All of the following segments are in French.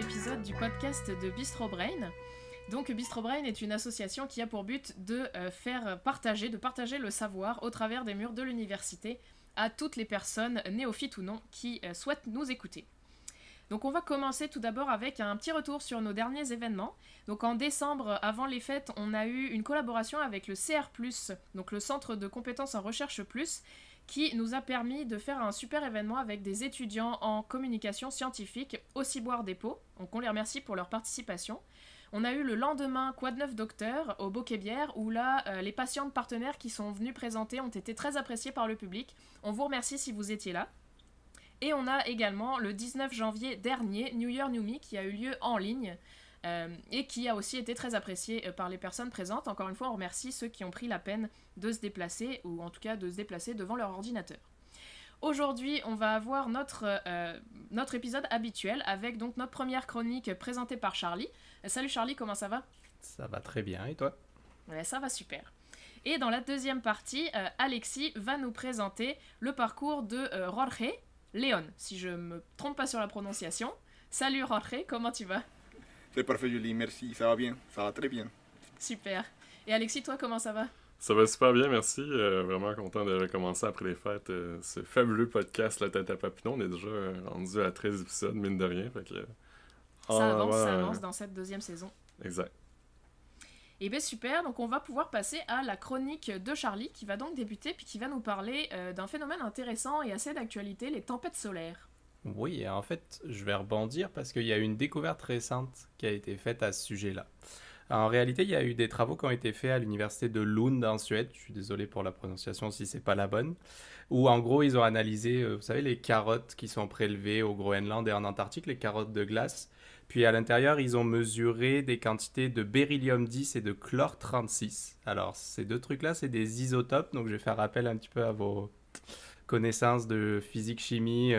épisode du podcast de Bistro Brain. Donc Bistro Brain est une association qui a pour but de partager le savoir au travers des murs de l'université à toutes les personnes, néophytes ou non, qui souhaitent nous écouter. Donc on va commencer tout d'abord avec un petit retour sur nos derniers événements. Donc en décembre, avant les fêtes, on a eu une collaboration avec le CR+, donc le Centre de compétences en recherche plus, qui nous a permis de faire un super événement avec des étudiants en communication scientifique au Ciboire Dépôt. Donc on les remercie pour leur participation. On a eu le lendemain Quoi de neuf docteur au Bocquet-Bière où là, les patientes partenaires qui sont venus présenter ont été très appréciés par le public. On vous remercie si vous étiez là. Et on a également le 19 janvier dernier, New Year New Me, qui a eu lieu en ligne et qui a aussi été très apprécié par les personnes présentes. Encore une fois, on remercie ceux qui ont pris la peine de se déplacer, ou en tout cas de se déplacer devant leur ordinateur. Aujourd'hui, on va avoir notre épisode habituel avec donc notre première chronique présentée par Charlie. Salut Charlie, comment ça va ? Ça va très bien, et toi ? Ouais, ça va super. Et dans la deuxième partie, Alexis va nous présenter le parcours de Jorge León, si je me trompe pas sur la prononciation. Salut Jorge, comment tu vas ? C'est parfait Julie, merci, ça va très bien. Super. Et Alexis, toi, comment ça va ? Ça va super bien, merci. Vraiment content de recommencer après les fêtes ce fabuleux podcast La Tête à Papineau. On est déjà rendu à 13 épisodes, mine de rien. Fait que, ça avance dans cette deuxième saison. Exact. Et bien super, donc on va pouvoir passer à la chronique de Charlie qui va donc débuter puis qui va nous parler d'un phénomène intéressant et assez d'actualité, les tempêtes solaires. Oui, en fait, je vais rebondir parce qu'il y a une découverte récente qui a été faite à ce sujet-là. En réalité, il y a eu des travaux qui ont été faits à l'université de Lund en Suède, je suis désolé pour la prononciation si c'est pas la bonne, où en gros ils ont analysé, vous savez, les carottes qui sont prélevées au Groenland et en Antarctique, les carottes de glace. Puis à l'intérieur, ils ont mesuré des quantités de beryllium-10 et de chlore-36. Alors, ces deux trucs-là, c'est des isotopes, donc je vais faire appel un petit peu à vos connaissances de physique-chimie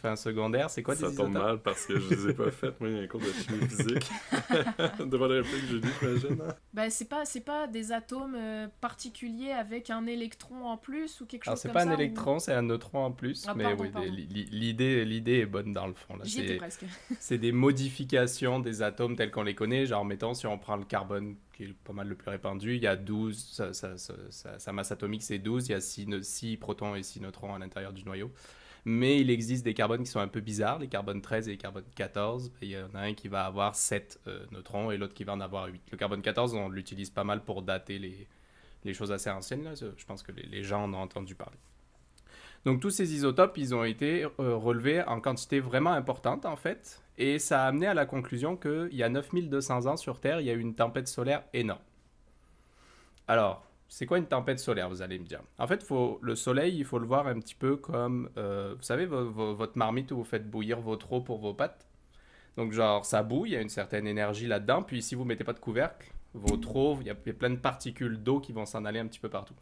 fin secondaire. C'est quoi des isotopes? Ça tombe mal parce que je les ai pas faites, moi, il y a un cours de chimie physique. Devant la réplique, j'ai dit, j'imagine. Hein? Ben, c'est pas des atomes particuliers avec un électron en plus ou quelque chose Alors, c'est comme pas ça, un électron, c'est un neutron en plus. Ah, mais pardon, oui, pardon. l'idée est bonne dans le fond. Là. J'y étais presque. C'est des modifications des atomes tels qu'on les connaît. Genre, mettons, si on prend le carbone, qui est pas mal le plus répandu, il y a 12, sa masse atomique c'est 12, il y a 6 protons et 6 neutrons à l'intérieur du noyau. Mais il existe des carbones qui sont un peu bizarres, les carbones 13 et les carbones 14. Il y en a un qui va avoir 7 neutrons et l'autre qui va en avoir 8. Le carbone 14, on l'utilise pas mal pour dater les choses assez anciennes. Là. Je pense que les gens en ont entendu parler. Donc tous ces isotopes, ils ont été relevés en quantité vraiment importante en fait. Et ça a amené à la conclusion qu'il y a 9200 ans sur Terre, il y a eu une tempête solaire énorme. Alors, c'est quoi une tempête solaire, vous allez me dire? En fait, le soleil, il faut le voir un petit peu comme, vous savez, votre marmite où vous faites bouillir votre eau pour vos pâtes. Donc, genre, ça bouille, il y a une certaine énergie là-dedans. Puis, si vous ne mettez pas de couvercle, votre eau, il y a plein de particules d'eau qui vont s'en aller un petit peu partout.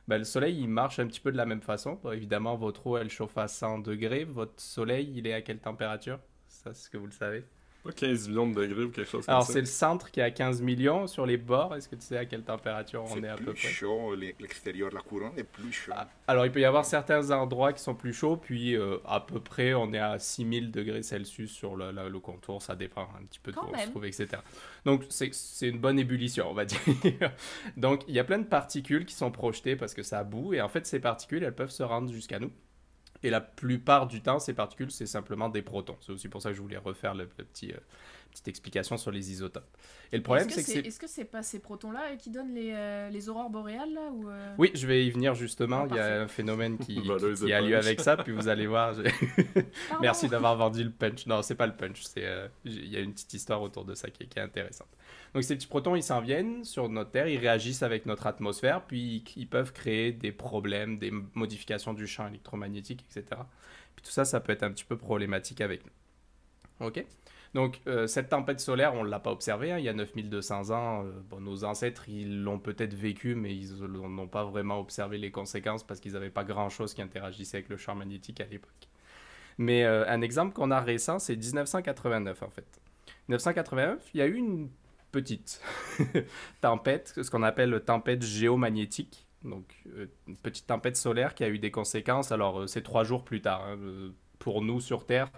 Ben, le soleil, il marche un petit peu de la même façon. Bon, évidemment, votre eau, elle chauffe à 100 degrés. Votre soleil, il est à quelle température? Ça, c'est ce que vous le savez. Pas 15 millions de degrés ou quelque chose comme Alors, ça. c'est le centre qui est à 15 millions. Sur les bords, est-ce que tu sais à quelle température on est à peu près? C'est plus chaud, l'extérieur, la couronne est plus chaud. Alors, il peut y avoir certains endroits qui sont plus chauds, puis à peu près, on est à 6000 degrés Celsius sur le contour. Ça dépend un petit peu de où on se trouve, etc. Donc, c'est une bonne ébullition, on va dire. Donc, il y a plein de particules qui sont projetées parce que ça boue, et en fait, ces particules, elles peuvent se rendre jusqu'à nous. Et la plupart du temps, ces particules, c'est simplement des protons. C'est aussi pour ça que je voulais refaire petite explication sur les isotopes. Et le problème, Est-ce que c'est pas ces protons-là qui donnent les aurores boréales là, ou Oui, je vais y venir justement. Ah, il y a un phénomène qui Voleuse a de lieu punch. avec ça, puis vous allez voir. Pardon. Merci d'avoir vendu le punch. Non, c'est pas le punch. Il y a une petite histoire autour de ça qui est intéressante. Donc ces petits protons, ils s'en viennent sur notre Terre, ils réagissent avec notre atmosphère, puis ils peuvent créer des problèmes, des modifications du champ électromagnétique, etc. Puis tout ça, ça peut être un petit peu problématique avec nous. OK? Donc, cette tempête solaire, on ne l'a pas observée. Hein, il y a 9200 ans, nos ancêtres, ils l'ont peut-être vécu, mais ils n'ont pas vraiment observé les conséquences parce qu'ils n'avaient pas grand-chose qui interagissait avec le champ magnétique à l'époque. Mais un exemple qu'on a récent, c'est 1989, en fait. 1989, il y a eu une petite tempête, ce qu'on appelle tempête géomagnétique. Donc, une petite tempête solaire qui a eu des conséquences. Alors, c'est 3 jours plus tard. Hein, pour nous, sur Terre,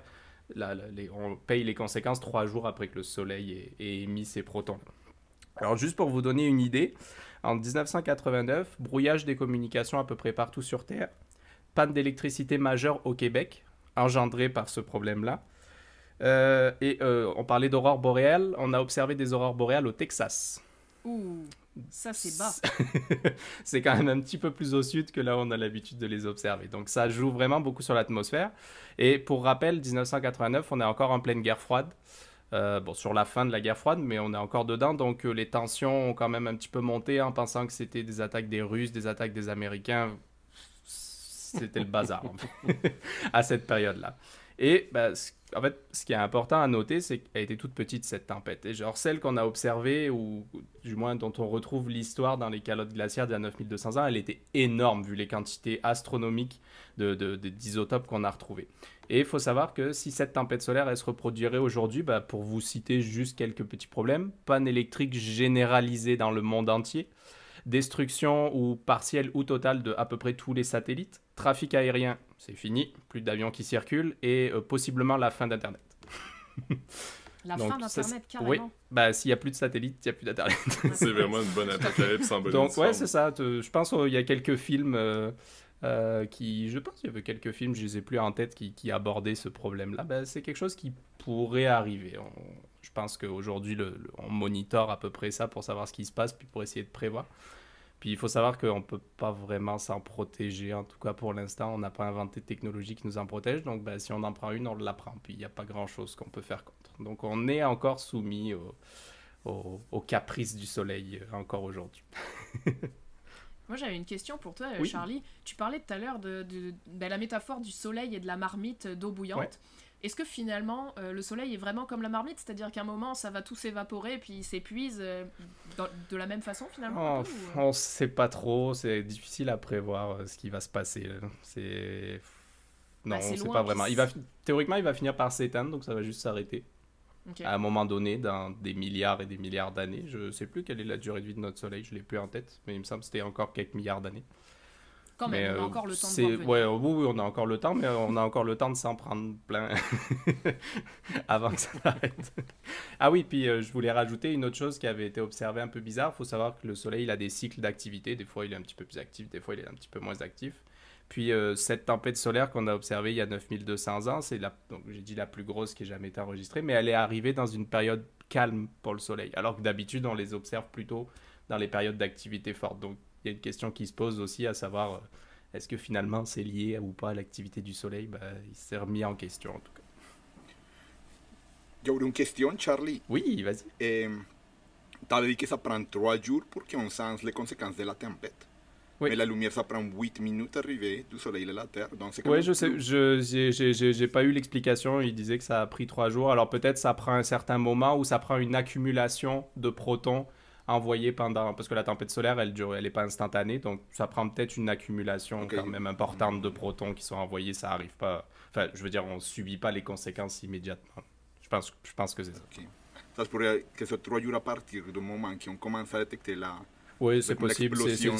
on paye les conséquences 3 jours après que le Soleil ait émis ses protons. Alors juste pour vous donner une idée, en 1989, brouillage des communications à peu près partout sur Terre, panne d'électricité majeure au Québec, engendrée par ce problème-là. On parlait d'aurores boréales, on a observé des aurores boréales au Texas. Ouh, ça c'est bas. C'est quand même un petit peu plus au sud que là où on a l'habitude de les observer. Donc ça joue vraiment beaucoup sur l'atmosphère. Et pour rappel, 1989, on est encore en pleine guerre froide. Sur la fin de la guerre froide, mais on est encore dedans. Donc les tensions ont quand même un petit peu monté en pensant que c'était des attaques des Russes, des attaques des Américains. C'était le bazar en fait, à cette période-là. Et en fait, ce qui est important à noter, c'est qu'elle était toute petite cette tempête. Et genre celle qu'on a observée, ou du moins dont on retrouve l'histoire dans les calottes glaciaires d'il y a 9200 ans, elle était énorme vu les quantités astronomiques d'isotopes qu'on a retrouvées. Et il faut savoir que si cette tempête solaire elle se reproduirait aujourd'hui, pour vous citer juste quelques petits problèmes, panne électrique généralisée dans le monde entier, destruction ou partielle ou totale de à peu près tous les satellites, trafic aérien, c'est fini, plus d'avions qui circulent, et possiblement la fin d'Internet. La fin d'Internet, carrément. Oui, s'il n'y a plus de satellites, il n'y a plus d'Internet. C'est vraiment une bonne apocalypse en bonne Donc forme. ouais, c'est ça. Je pense qu'il y a quelques films je pense qu'il y avait quelques films, je ne les ai plus en tête, qui abordaient ce problème-là. C'est quelque chose qui pourrait arriver. Je pense qu'aujourd'hui, on monitore à peu près ça pour savoir ce qui se passe, puis pour essayer de prévoir. Puis il faut savoir qu'on ne peut pas vraiment s'en protéger. En tout cas, pour l'instant, on n'a pas inventé de technologie qui nous en protège. Donc, si on en prend une, on la prend. Puis il n'y a pas grand-chose qu'on peut faire contre. Donc, on est encore soumis aux caprices du soleil encore aujourd'hui. Moi, j'avais une question pour toi, Oui. Charlie. Tu parlais tout à l'heure de la métaphore du soleil et de la marmite d'eau bouillante. Ouais. Est-ce que finalement, le soleil est vraiment comme la marmite, c'est-à-dire qu'à un moment, ça va tout s'évaporer et puis il s'épuise de la même façon finalement On ne sait pas trop, c'est difficile à prévoir ce qui va se passer. Là. Non, on ne sait pas vraiment. Théoriquement, il va finir par s'éteindre, donc ça va juste s'arrêter. Okay. À un moment donné, dans des milliards et des milliards d'années. Je ne sais plus quelle est la durée de vie de notre soleil, je ne l'ai plus en tête, mais il me semble que c'était encore quelques milliards d'années. Quand même, on a encore le temps de voir venir. Oui, on a encore le temps, mais on a encore le temps de s'en prendre plein avant que ça s'arrête. Ah oui, puis je voulais rajouter une autre chose qui avait été observée un peu bizarre. Il faut savoir que le soleil il a des cycles d'activité. Des fois, il est un petit peu plus actif, des fois, il est un petit peu moins actif. Puis cette tempête solaire qu'on a observée il y a 9200 ans, c'est donc j'ai dit la plus grosse qui ait jamais été enregistrée, mais elle est arrivée dans une période calme pour le soleil, alors que d'habitude, on les observe plutôt dans les périodes d'activité forte. Donc, il y a une question qui se pose aussi, à savoir, est-ce que finalement c'est lié ou pas à l'activité du soleil? Il s'est remis en question en tout cas. J'aurais une question, Charlie. Oui, vas-y. Tu as dit que ça prend 3 jours pour qu'on sente les conséquences de la tempête. Oui. Mais la lumière, ça prend 8 minutes à arriver du soleil à la Terre. Donc c'est quand Oui, même je sais, plus. j'ai pas eu l'explication, il disait que ça a pris 3 jours, alors peut-être ça prend un certain moment ou ça prend une accumulation de protons envoyés parce que la tempête solaire, elle est pas instantanée, donc ça prend peut-être une accumulation quand même importante de protons qui sont envoyés, ça arrive pas, enfin, je veux dire, on subit pas les conséquences immédiatement. Je pense que c'est ça. Okay. Ça se pourrait que ce soit 3 jours à partir du moment qu'on commence à détecter Oui, c'est possible, l'explosion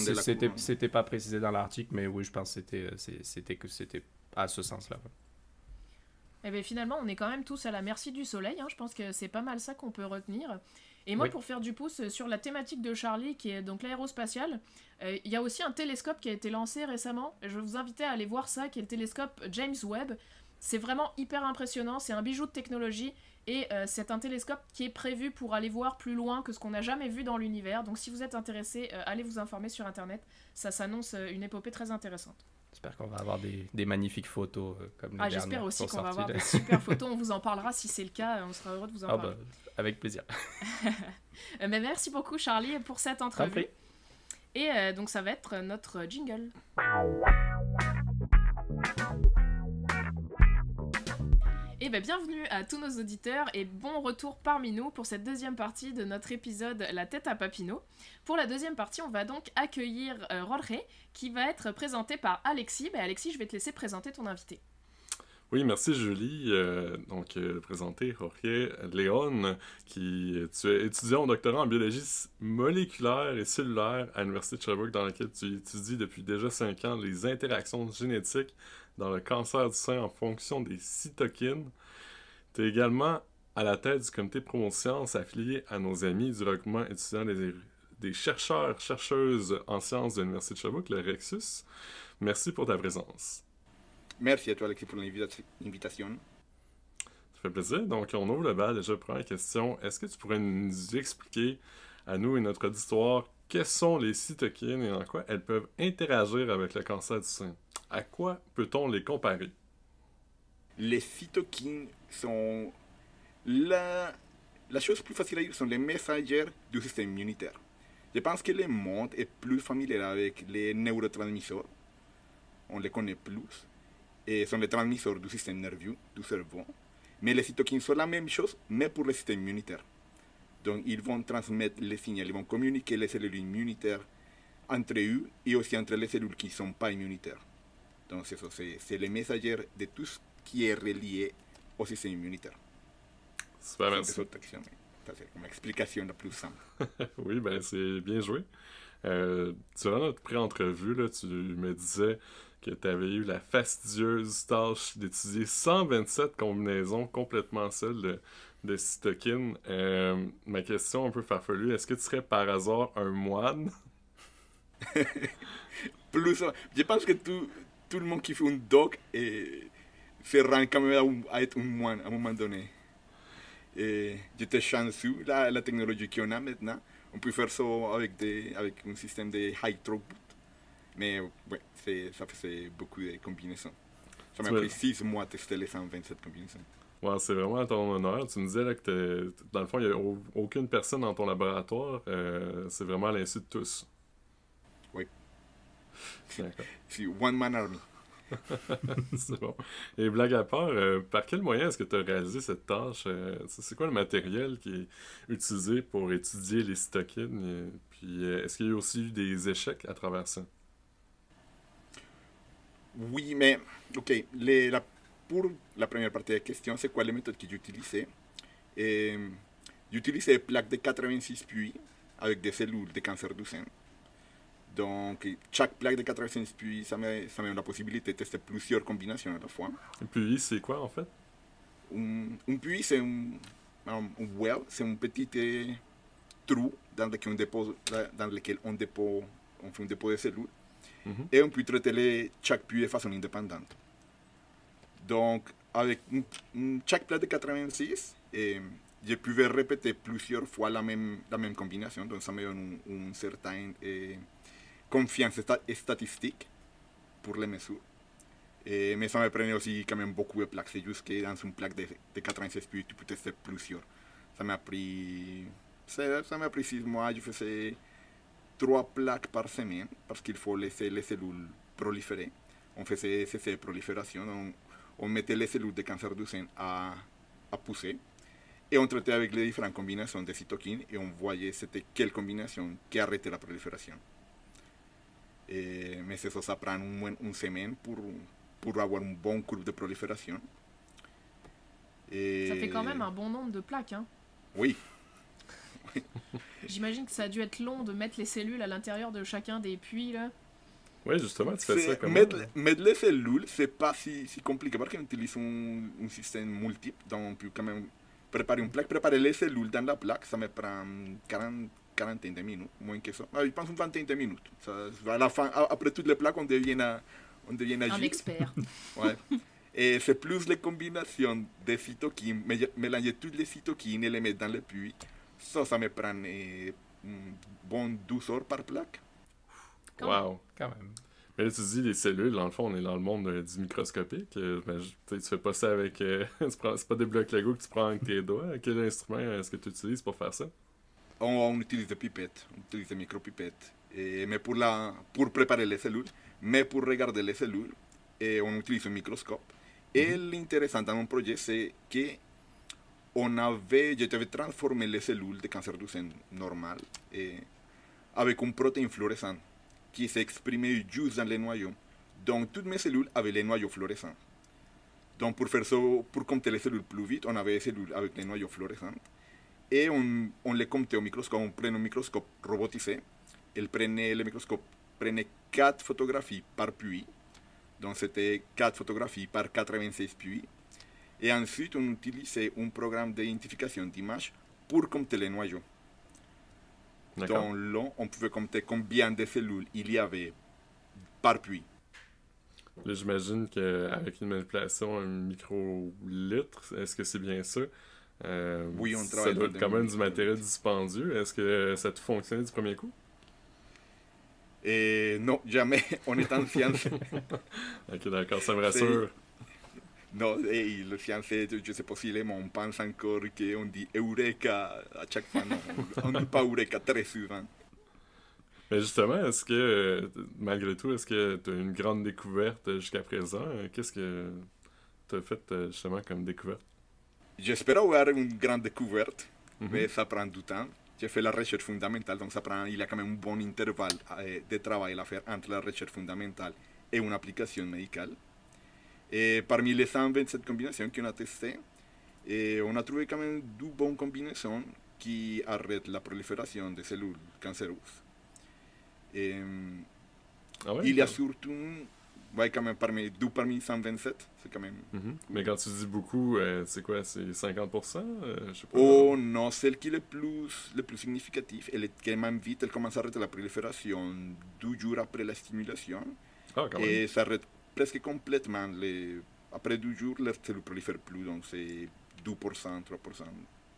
c'était pas précisé dans l'article, mais oui, je pense que c'était à ce sens-là. Eh bien, finalement, on est quand même tous à la merci du soleil, je pense que c'est pas mal ça qu'on peut retenir. Et moi, pour faire du pouce sur la thématique de Charlie, qui est donc l'aérospatiale, il y a aussi un télescope qui a été lancé récemment. Je vais vous inviter à aller voir ça, qui est le télescope James Webb. C'est vraiment hyper impressionnant, c'est un bijou de technologie, et c'est un télescope qui est prévu pour aller voir plus loin que ce qu'on n'a jamais vu dans l'univers. Donc si vous êtes intéressé, allez vous informer sur Internet, ça s'annonce une épopée très intéressante. J'espère qu'on va avoir des magnifiques photos comme les dernières. J'espère aussi qu'on va avoir des super photos, on vous en parlera si c'est le cas, on sera heureux de vous en parler. Avec plaisir. Mais merci beaucoup Charlie pour cette entrevue. Et donc ça va être notre jingle. Et bienvenue à tous nos auditeurs et bon retour parmi nous pour cette deuxième partie de notre épisode La tête à Papineau. Pour la deuxième partie, on va donc accueillir Jorge qui va être présenté par Alexis. Alexis, je vais te laisser présenter ton invité. Oui, merci Julie. Présenter Jorge León, qui tu es étudiant en doctorat en biologie moléculaire et cellulaire à l'Université de Sherbrooke, dans laquelle tu étudies depuis déjà 5 ans les interactions génétiques dans le cancer du sein en fonction des cytokines. Tu es également à la tête du comité PromoSciences affilié à nos amis du regroupement étudiant des chercheurs, chercheuses en sciences de l'Université de Sherbrooke, le Rexus. Merci pour ta présence. Merci à toi, Alexis, pour l'invitation. Ça fait plaisir. Donc, on ouvre le bal. Déjà, première question. Est-ce que tu pourrais nous expliquer, à nous et notre auditoire, quelles sont les cytokines et en quoi elles peuvent interagir avec le cancer du sein? À quoi peut-on les comparer? Les cytokines sont la chose plus facile à dire, sont les messagers du système immunitaire. Je pense que le monde est plus familier avec les neurotransmisseurs. On les connaît plus. Et sont les transmisseurs du système nerveux, du cerveau. Mais les cytokines sont la même chose, mais pour le système immunitaire. Donc, ils vont transmettre les signaux, ils vont communiquer les cellules immunitaires entre eux et aussi entre les cellules qui ne sont pas immunitaires. Donc, c'est les messagers de tout ce qui est relié au système immunitaire. Super, merci. Ça, c'est une explication la plus simple. Oui, ben c'est bien joué. Durant notre pré-entrevue, là, tu me disais que tu avais eu la fastidieuse tâche d'étudier 127 combinaisons complètement seules de cytokines. Ma question un peu farfelue, est-ce que tu serais par hasard un moine? Je pense que tout le monde qui fait un doc se rend quand même à être un moine à un moment donné. J'étais chanceux, la technologie qu'on a maintenant, on peut faire ça avec un système de high throughput. Mais ouais, ça faisait beaucoup de combinaisons. Ça m'a pris 6 mois de tester les 127 combinaisons. Ouais, c'est vraiment à ton honneur. Tu me disais là, que dans le fond, il n'y a aucune personne dans ton laboratoire. C'est vraiment à l'insu de tous. Oui. D'accord. C'est one man army. C'est bon. Et blague à part, par quel moyen est-ce que tu as réalisé cette tâche? C'est quoi le matériel qui est utilisé pour étudier les cytokines? Puis est-ce qu'il y a aussi eu des échecs à travers ça? Oui, mais ok, pour la première partie de la question, c'est quoi les méthodes que j'utilisais? J'utilisais des plaques de 86 puits avec des cellules de cancer du sein. Donc, chaque plaque de 86 puits, ça me donne la possibilité de tester plusieurs combinaisons à la fois. Un puits, c'est quoi en fait? Un puits, c'est un well, c'est un petit trou dans lequel on fait un dépôt de cellules. Et on peut traiter chaque puits de façon indépendante. Donc, avec chaque plaque de 86, je pouvais répéter plusieurs fois la même combinaison. Donc, ça me donne une certaine confiance statistique pour les mesures. Mais ça me prenait aussi quand même beaucoup de plaques. C'est juste que dans une plaque de 86 puits, tu peux tester plusieurs. Ça m'a pris 6 mois. Je faisais 3 plaques par semaine parce qu'il faut laisser les cellules proliférer. On faisait ces proliférations. On mettait les cellules de cancer du sein à pousser. Et on traitait avec les différentes combinaisons de cytokines et on voyait c'était quelle combinaison qui arrêtait la prolifération. Mais ça prend une semaine pour avoir une bonne courbe de prolifération. Ça fait quand même un bon nombre de plaques, hein? Oui. J'imagine que ça a dû être long de mettre les cellules à l'intérieur de chacun des puits, là. Oui, justement, tu fais ça comme mettre les cellules, c'est pas si compliqué parce qu'on utilise un système multiple. Donc, on peut quand même préparer une plaque. Préparer les cellules dans la plaque, ça me prend 40 minutes, moins que ça. Je pense une vingtaine de minutes. À la fin, après toutes les plaques, on devient un expert. Ouais. Et c'est plus les combinaisons de cytokines, mélanger toutes les cytokines et les mettre dans le puits. Ça me prend bon 12 heures par plaque. Wow! Quand même. Mais là, tu dis les cellules, dans le fond, on est dans le monde du microscopique. Tu fais pas ça avec... c'est pas des blocs Lego que tu prends avec tes doigts. Quel instrument est-ce que tu utilises pour faire ça? On utilise des pipettes, on utilise des micropipettes. Mais pour préparer les cellules, mais pour regarder les cellules, on utilise un microscope. Et l'intéressant dans mon projet, c'est que j'avais transformé les cellules de cancer du sein normal avec une protéine fluorescente qui s'exprimait juste dans les noyaux. Donc, toutes mes cellules avaient les noyaux fluorescents. Donc, pour faire ça, pour compter les cellules plus vite, on avait des cellules avec les noyaux fluorescents. Et on les comptait au microscope. On prenait un microscope robotisé. Le microscope prenait 4 photographies par puits. Donc, c'était 4 photographies par 86 puits. Et ensuite, on utilisait un programme d'identification d'images pour compter les noyaux. Donc là, on pouvait compter combien de cellules il y avait par puits. Là, j'imagine qu'avec une manipulation un microlitre, est-ce que c'est bien ça? Oui, on travaille. Ça doit être quand même du matériel dispendieux. Est-ce que ça a tout fonctionné du premier coup? Et non, jamais. On est en science. Ok, d'accord, ça me rassure. Non, et le science, je ne sais pas si on pense encore qu'on dit Eureka à chaque fois. Non, on ne dit pas Eureka très souvent. Mais justement, est-ce que, malgré tout, est-ce que tu as une grande découverte jusqu'à présent? Qu'est-ce que tu as fait justement comme découverte? J'espère avoir une grande découverte, mais ça prend du temps. J'ai fait la recherche fondamentale, donc il y a quand même un bon intervalle de travail à faire entre la recherche fondamentale et une application médicale. Et parmi les 127 combinaisons qu'on a testées, on a trouvé quand même deux bonnes combinaisons qui arrêtent la prolifération des cellules cancéreuses. Il y a surtout, quand même parmi 127, c'est quand même... Mais quand tu dis beaucoup, c'est quoi, c'est 50%? Je sais pas. Oh non, celle qui est le plus significatif, elle est quand même vite, elle commence à arrêter la prolifération 2 jours après la stimulation. Et ça arrête presque complètement. Après 2 jours, les cellules ne prolifèrent plus, donc c'est 2%, 3%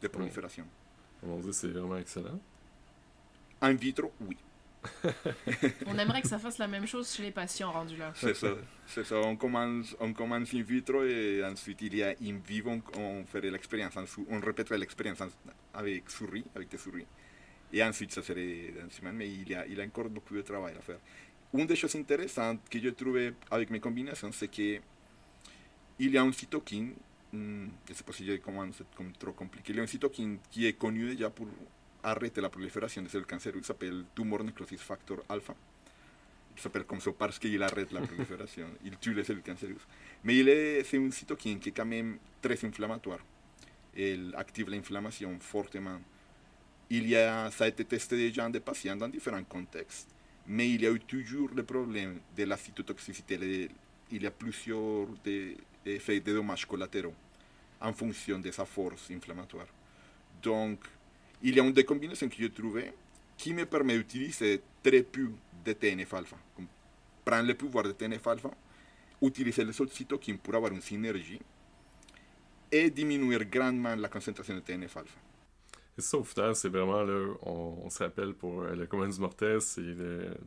de prolifération. On dit c'est vraiment excellent. In vitro, oui. On aimerait que ça fasse la même chose chez les patients rendus là. C'est ça. On commence in vitro et ensuite il y a in vivo, on ferait l'expérience, on répéterait l'expérience avec des souris. Et ensuite ça serait dans une semaine, mais il y a encore beaucoup de travail à faire. Une des choses intéressantes que j'ai trouvé avec mes combinaisons, c'est qu'il y a un cytokine, je ne sais pas si je commence comme trop compliqué, il y a un cytokine qui est connu déjà pour arrêter la prolifération des cellules cancéreuses, il s'appelle Tumor Necrosis Factor Alpha. Il s'appelle comme ça parce qu'il arrête la prolifération, il tue les cellules cancéreuses. Mais c'est un cytokine qui est quand même très inflammatoire. Il active l'inflammation fortement. Ça a été testé déjà en des patients dans différents contextes, mais il y a eu toujours le problème de la cytotoxicité. Il y a plusieurs effets de dommages collatéraux en fonction de sa force inflammatoire. Donc, il y a une des combinaisons que j'ai trouvées qui me permet d'utiliser très peu de TNF-alpha. Prendre le pouvoir de TNF-alpha, utiliser les autres cytokines pour avoir une synergie et diminuer grandement la concentration de TNF-alpha. Et ça, au final, c'est vraiment, là, on se rappelle pour le commun du mortel, c'est le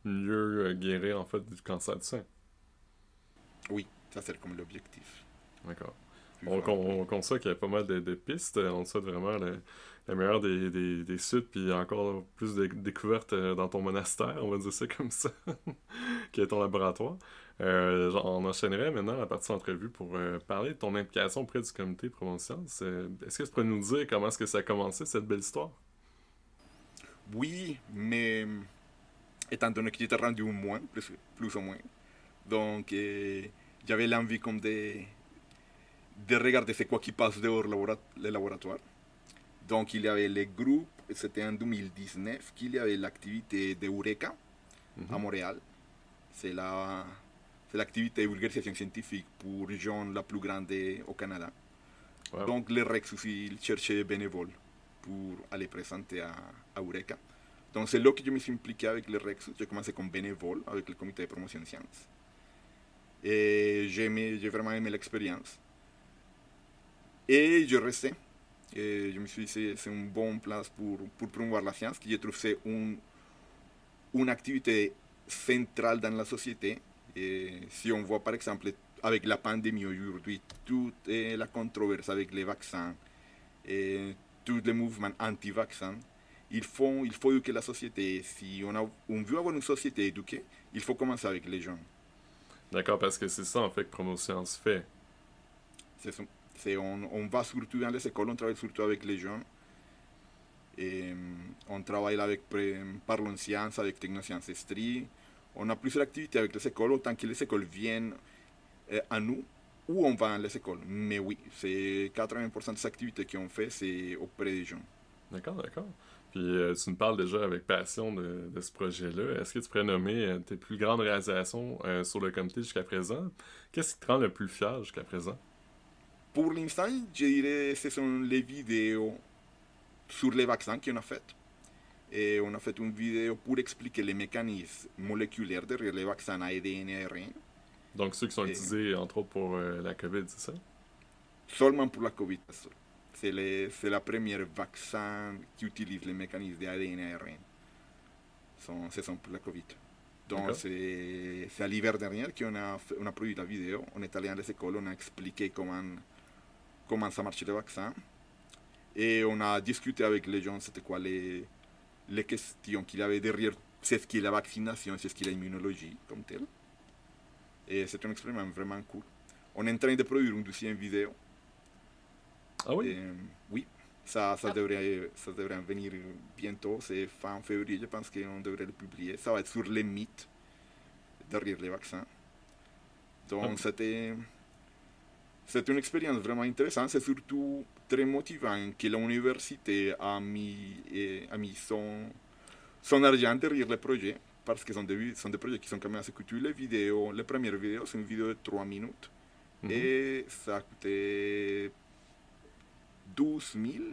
mieux guérir, en fait, du cancer du sein. Oui, ça c'est comme l'objectif. D'accord. On constate qu'il y a pas mal de pistes. On souhaite vraiment la meilleure des suites, puis encore plus de découvertes dans ton monastère, on va dire ça comme ça, qui est ton laboratoire. On enchaînerait maintenant la partie entrevue pour parler de ton implication auprès du comité Promotion Sciences. Est-ce que tu pourrais nous dire comment est-ce que ça a commencé, cette belle histoire? Oui, mais étant donné que j'étais rendu plus ou moins, donc j'avais l'envie comme de regarder c'est quoi qui passe dehors le laboratoire. Donc il y avait les groupes, c'était en 2019 qu'il y avait l'activité d'Eureka à Montréal. C'est l'activité de vulgarisation scientifique pour la région la plus grande au Canada. Wow. Donc les Rex aussi ils cherchaient bénévoles pour aller présenter à Eureka. Donc c'est là que je me suis impliqué avec les Rex. J'ai commencé comme bénévole avec le comité de promotion de sciences. Et j'ai vraiment aimé l'expérience. Et je restais. Et je me suis dit c'est une bonne place pour promouvoir la science, que je trouve que c'est une activité centrale dans la société. Et si on voit par exemple avec la pandémie aujourd'hui, toute la controverse avec les vaccins et tous les mouvements anti-vaccins, il faut éduquer la société. Si on veut avoir une société éduquée, il faut commencer avec les jeunes. D'accord, parce que c'est ça en fait que Promotion se fait. C'est ça. On va surtout dans les écoles, on travaille surtout avec les jeunes. Et on travaille avec Parlons Sciences, avec Technosciences Estrie. On a plusieurs activités avec les écoles, autant que les écoles viennent à nous, ou on va dans les écoles. Mais oui, c'est 80% des activités qu'on fait, c'est auprès des jeunes. D'accord. Puis tu nous parles déjà avec passion de ce projet-là. Est-ce que tu pourrais nommer tes plus grandes réalisations sur le comité jusqu'à présent? Qu'est-ce qui te rend le plus fier jusqu'à présent? Pour l'instant, je dirais que ce sont les vidéos sur les vaccins qu'on a faites. Et on a fait une vidéo pour expliquer les mécanismes moléculaires derrière les vaccins ADN et ARN. Donc ceux qui sont utilisés, entre autres, pour la COVID, c'est ça? Seulement pour la COVID. C'est la première vaccin qui utilise les mécanismes d'ADN et ARN. Ce sont pour la COVID. Donc c'est à l'hiver dernier qu'on a produit la vidéo. On est allé dans les écoles, on a expliqué comment ça marche le vaccin. Et on a discuté avec les gens, c'était quoi les questions qu'il y avait derrière, c'est ce qu'est la vaccination, c'est ce qu'est l'immunologie comme tel. Et c'est un expériment vraiment cool. On est en train de produire une deuxième vidéo. Ah oui? Et, oui, ça devrait venir bientôt, c'est fin février, je pense qu'on devrait le publier. Ça va être sur les mythes derrière les vaccins. Donc c'était une expérience vraiment intéressante, c'est surtout très motivant que l'université a mis son argent derrière le projet, parce que sont des projets qui sont quand même assez coûteux. Les premières vidéos, c'est une vidéo de 3 minutes, et ça a coûté 12 000.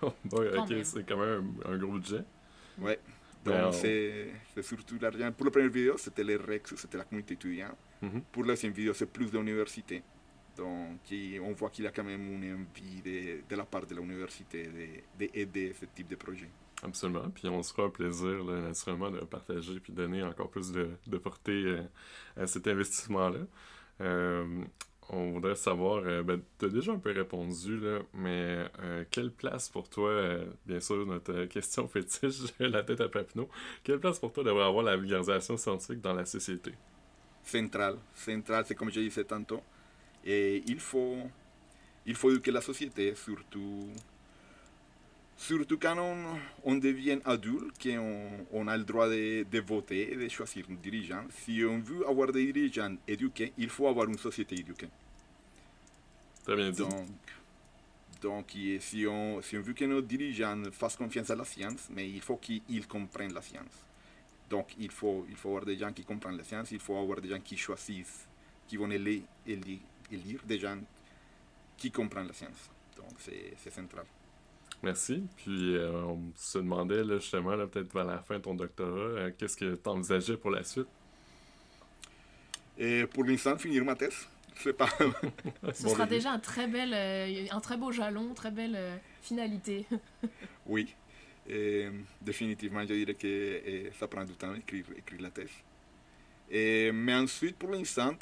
Bon, ok, c'est quand même un gros budget. Ouais, donc c'est surtout l'argent. Pour la première vidéo, c'était les REX, c'était la communauté étudiante. Pour la deuxième vidéo, c'est plus de l'université. Donc on voit qu'il y a quand même une envie de la part de l'université d'aider ce type de projet. Absolument, puis on se fera un plaisir, là, naturellement, de partager puis donner encore plus de portée à cet investissement-là. On voudrait savoir, tu as déjà un peu répondu, là, mais quelle place pour toi, bien sûr, notre question fétiche, la tête à Papineau, quelle place pour toi devrait avoir la vulgarisation scientifique dans la société? Centrale, c'est comme je disais tantôt. Et il faut éduquer la société, surtout quand on devient adulte, qu'on a le droit de voter et de choisir un dirigeant. Si on veut avoir des dirigeants éduqués, il faut avoir une société éduquée. Très bien dit. Donc si on veut que nos dirigeants fassent confiance à la science, mais il faut qu'ils comprennent la science. Donc il faut avoir des gens qui comprennent la science, il faut avoir des gens qui choisissent, qui vont élire des gens qui comprennent la science. Donc c'est central. Merci. Puis on se demandait là, justement, là, peut-être vers la fin de ton doctorat, qu'est-ce que tu envisageais pour la suite? Et pour l'instant, finir ma thèse. C'est pas... Ce sera déjà un très beau jalon, très belle finalité. Oui, définitivement, je dirais que ça prend du temps écrire la thèse. Mais ensuite, pour l'instant,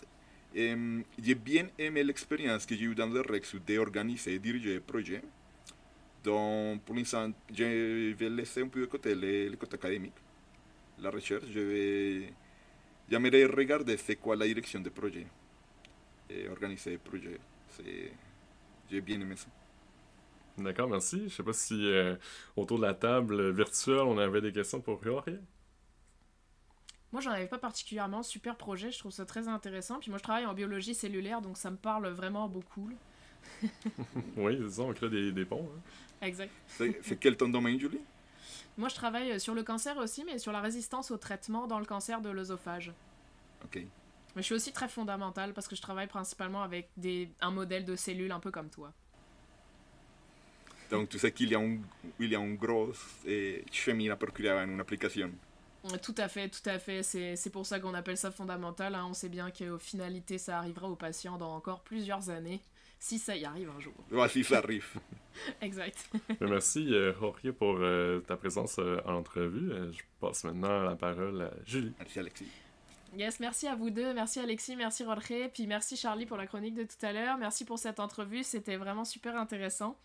j'ai bien aimé l'expérience que j'ai eue dans le REX d'organiser et diriger le projet. Donc, pour l'instant, je vais laisser un peu de côté le côté académique, la recherche. J'aimerais regarder c'est quoi la direction du projet et organiser le projet. J'ai bien aimé ça. D'accord, merci. Je sais pas si autour de la table virtuelle, on avait des questions pour Jorge. Moi, j'en avais pas particulièrement. Super projet, je trouve ça très intéressant. Puis moi, je travaille en biologie cellulaire, donc ça me parle vraiment beaucoup. Oui, c'est ça, on crée des ponts. Hein. Exact. C'est quel ton domaine, Julie? Moi, je travaille sur le cancer aussi, mais sur la résistance au traitement dans le cancer de l'œsophage. Ok. Mais je suis aussi très fondamentale parce que je travaille principalement avec un modèle de cellules un peu comme toi. Donc tu sais qu'il y a un gros chemin à procurer en une application. Tout à fait. C'est pour ça qu'on appelle ça fondamental. Hein. On sait bien qu'aux finalités, ça arrivera aux patients dans encore plusieurs années, si ça y arrive un jour. Ouais, si ça arrive. Exact. Merci, Jorge, pour ta présence à l'entrevue. Je passe maintenant la parole à Julie. Merci, Alexis. Yes, merci à vous deux. Merci, Alexis. Merci, Jorge. Puis merci, Charlie, pour la chronique de tout à l'heure. Merci pour cette entrevue. C'était vraiment super intéressant.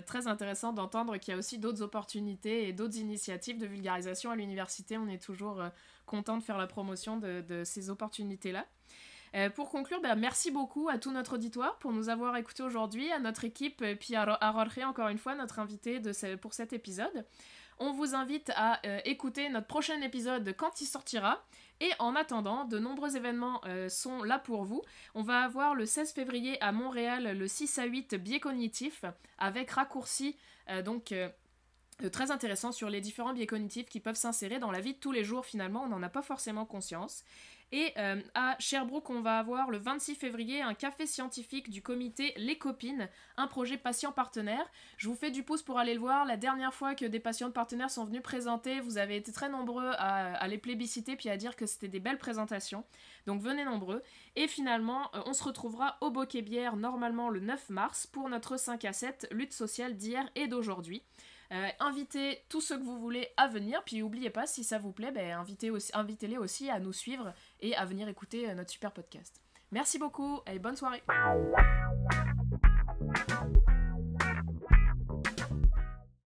Très intéressant d'entendre qu'il y a aussi d'autres opportunités et d'autres initiatives de vulgarisation à l'université. On est toujours content de faire la promotion de ces opportunités-là. Pour conclure, merci beaucoup à tout notre auditoire pour nous avoir écoutés aujourd'hui, à notre équipe, puis à Jorge, encore une fois, notre invité pour cet épisode. On vous invite à écouter notre prochain épisode quand il sortira. Et en attendant, de nombreux événements sont là pour vous. On va avoir le 16 février à Montréal le 6 à 8 biais cognitifs avec raccourci, très intéressant sur les différents biais cognitifs qui peuvent s'insérer dans la vie de tous les jours finalement. On n'en a pas forcément conscience. Et à Sherbrooke, on va avoir le 26 février un café scientifique du comité Les Copines, un projet patient partenaire. Je vous fais du pouce pour aller le voir. La dernière fois que des patients partenaires sont venus présenter, vous avez été très nombreux à les plébisciter puis à dire que c'était des belles présentations. Donc venez nombreux. Et finalement, on se retrouvera au Bokeh Bière normalement le 9 mars pour notre 5 à 7 lutte sociale d'hier et d'aujourd'hui. Invitez tous ceux que vous voulez à venir, puis n'oubliez pas, si ça vous plaît, invitez-les aussi à nous suivre et à venir écouter notre super podcast. Merci beaucoup et bonne soirée.